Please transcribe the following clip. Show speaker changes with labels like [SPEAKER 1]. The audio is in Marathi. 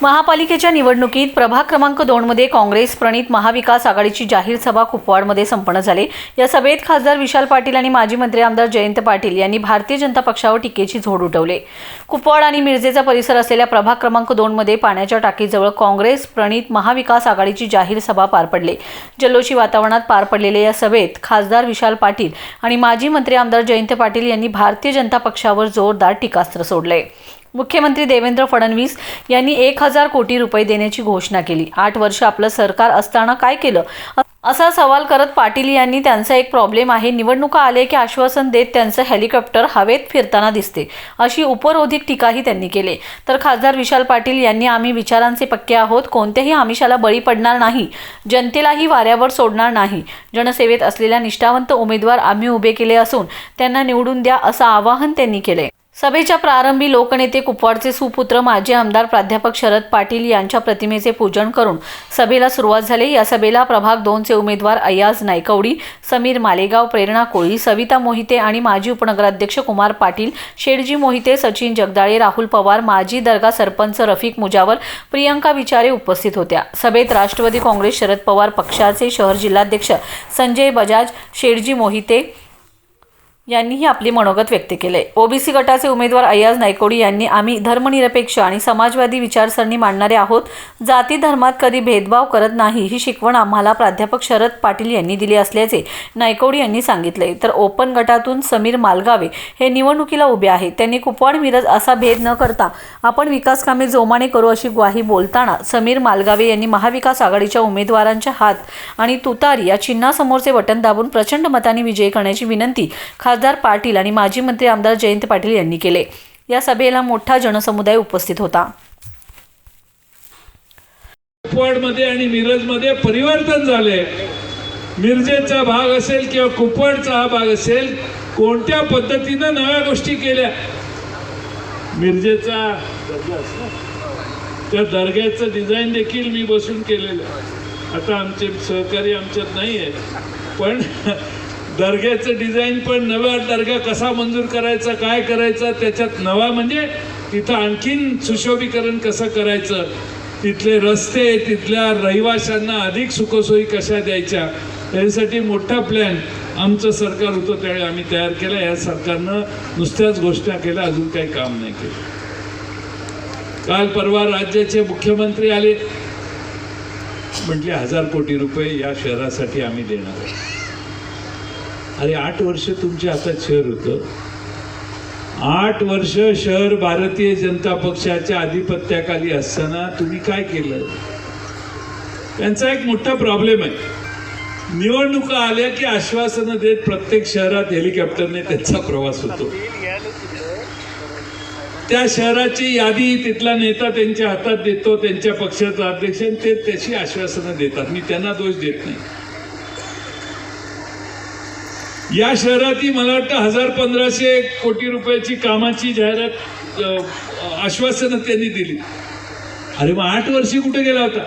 [SPEAKER 1] महापालिकेच्या निवडणुकीत प्रभाग क्रमांक 2 मध्ये काँग्रेस प्रणित महाविकास आघाडीची जाहीर सभा कुपवाडमध्ये संपन्न झाली। या सभेत खासदार विशाल पाटील आणि माजी मंत्री आमदार जयंत पाटील यांनी भारतीय जनता पक्षावर टीकेची झोड उठवली। कुपवाड आणि मिरजेचा परिसर असलेल्या प्रभाग क्रमांक 2 मध्ये पाण्याच्या टाकीजवळ काँग्रेस प्रणित महाविकास आघाडीची जाहीर सभा पार पडली। जल्लोषी वातावरणात पार पडलेल्या या सभेत खासदार विशाल पाटील आणि माजी मंत्री आमदार जयंत पाटील यांनी भारतीय जनता पक्षावर जोरदार टीकास्त्र सोडले। मुख्यमंत्री देवेंद्र फडणवीस यांनी 1000 कोटी रुपये देण्याची घोषणा केली। 8 वर्ष आपलं सरकार असताना काय केलं असा सवाल करत पाटील यांनी त्यांचा एक प्रॉब्लेम आहे, निवडणुका आले की आश्वासन देत त्यांचं हेलिकॉप्टर हवेत फिरताना दिसते, अशी उपरोधिक टीकाही त्यांनी केली। तर खासदार विशाल पाटील यांनी आम्ही विचारांचे पक्के आहोत, कोणत्याही आमिषाला बळी पडणार नाही, जनतेलाही वाऱ्यावर सोडणार नाही। जनसेवेत असलेल्या निष्ठावंत उमेदवार आम्ही उभे केले असून त्यांना निवडून द्या असं आवाहन त्यांनी केले। सभेच्या प्रारंभी लोकनेते कुपवाडचे सुपुत्र माजी आमदार प्राध्यापक शरद पाटील यांच्या प्रतिमेचे पूजन करून सभेला सुरुवात झाली। या सभेला प्रभाग 2 चे उमेदवार अय्याज नायकवडी, समीर मालेगाव, प्रेरणा कोळी, सविता मोहिते आणि माजी उपनगराध्यक्ष कुमार पाटील, शेडजी मोहिते, सचिन जगदाळे, राहुल पवार, माजी दर्गा सरपंच रफिक मुजावर, प्रियंका विचारे उपस्थित होत्या। सभेत राष्ट्रवादी काँग्रेस शरद पवार पक्षाचे शहर जिल्हाध्यक्ष संजय बजाज, शेडजी मोहिते यांनीही आपले मनोगत व्यक्त केले। ओबीसी गटाचे उमेदवार अय्याज नायकवडी यांनी आम्ही धर्मनिरपेक्ष आणि समाजवादी विचारसरणी मांडणारे आहोत, जाती धर्मात कधी भेदभाव करत नाही, ही शिकवण आम्हाला प्राध्यापक शरद पाटील यांनी दिली असल्याचे नायकवडी यांनी सांगितले। तर ओपन गटातून समीर मालगावे हे निवडणुकीला उभे आहेत। त्यांनी कुपवाड मिरज असा भेद न करता आपण विकास कामे जोमाने करू अशी ग्वाही बोलताना समीर मालगावे यांनी महाविकास आघाडीच्या उमेदवारांच्या हात आणि तुतारी या चिन्हासमोरचे बटन दाबून प्रचंड मतांनी विजयी करण्याची विनंती खासदार पाटील आणि माजी मंत्री आमदार जयंत पाटील यांनी केले। या सभेला मोठा जनसमुदाय उपस्थित होता।
[SPEAKER 2] कुपवाडमध्ये आणि मिरजमध्ये परिवर्तन झाले। मिरजेचा भाग असेल किंवा कुपवाडचा हा भाग असेल, कोणत्या पद्धतीने नव्या गोष्टी केल्या। मिरजेचा त्या दर्ग्याचं डिझाईन देखील मी बसून केलेलं आहे। आता आमचे सहकारी आमच्यात नाही आहेत, पण दर्ग्याचं डिझाईन पण नवा दर्गा कसा मंजूर करायचा, काय करायचं, त्याच्यात नवा म्हणजे तिथं आणखीन सुशोभीकरण कसं करायचं, तिथले रस्ते, तिथल्या रहिवाशांना अधिक सुखसोयी कशा द्यायच्या, यासाठी मोठा प्लॅन आमचं सरकार होतं त्यावेळी आम्ही तयार केला। या सरकारनं नुसत्याच घोषणा केल्या, अजून काही काम नाही केलं। काल परवा राज्याचे मुख्यमंत्री आले, म्हटले 1000 कोटी रुपये या शहरासाठी आम्ही देणार आहे। अरे 8 वर्ष तुमच्या हातात शहर होतं, 8 वर्ष शहर भारतीय जनता पक्षाच्या अधिपत्याखाली असताना तुम्ही काय केलं? त्यांचा एक मोठा प्रॉब्लेम आहे, निवडणुका आल्या की आश्वासनं देत प्रत्येक शहरात हेलिकॉप्टरने त्यांचा प्रवास होतो। त्या शहराची यादी तिथला नेता त्यांच्या हातात देतो, त्यांच्या पक्षाचा अध्यक्ष, ते त्याची आश्वासनं देतात। मी त्यांना दोष देत नाही। या शहरातही मला वाटतं 1500 कोटी रुपयाची कामाची जाहिरात आश्वासनं त्यांनी दिली। अरे मग 8 वर्षी कुठे गेला होता?